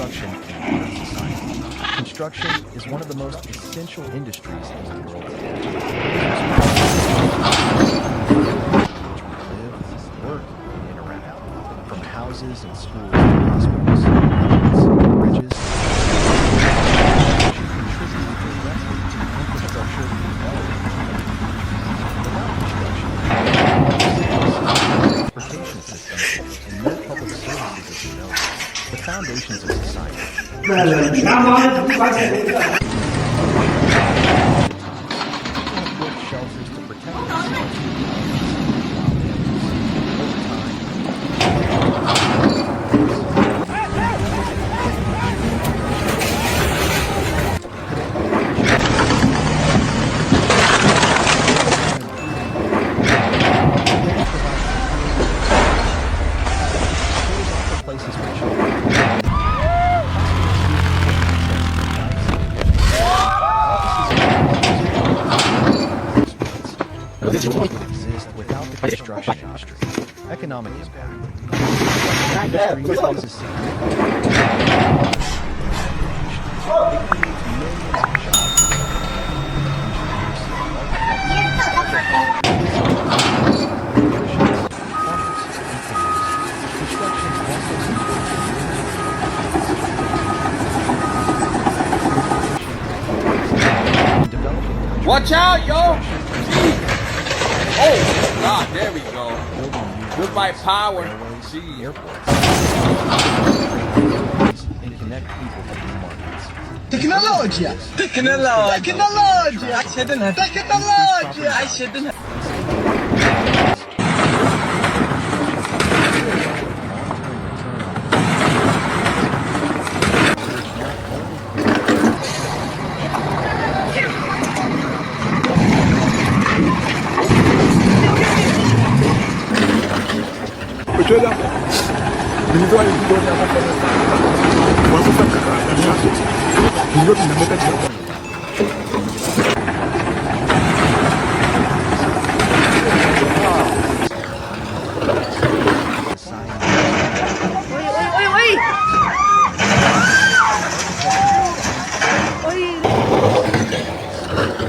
construction in modern society. Construction is one of the most essential industries in the world today. Which we live, work, and interact. From houses and schools to hospitals, roads, bridges, contribute directly to infrastructure development. Without construction, transportation systems, and no public services as we know them, the foundations of society. Shelters to protect themselves from places for children. Would exist without the construction industry. Economic impact. The industry poses significant it creates millions of jobs. Construction also supports watch out, yo! Oh, God, there we go. Goodbye, power. Airports. And connect people to new markets. Tecnologia! Tecnologia! Tecnologia!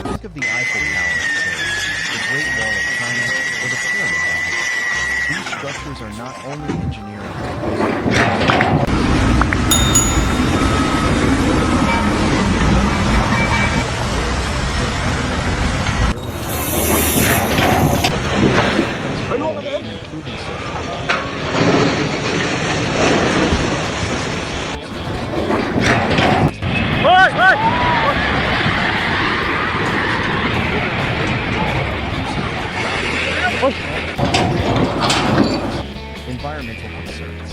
Think of the Eiffel Tower in Paris, the Great Wall of China, or the Pyramid. These structures are not only engineering environmental concerns.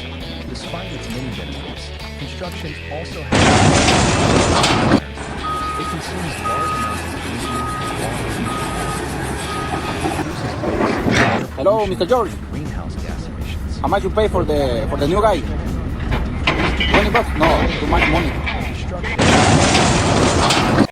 Despite its many benefits, construction also has it consumes large amounts of energy, water, Hello, Mr. George. greenhouse gas emissions. How much you pay for the new guy? $20? No, too much money. Construction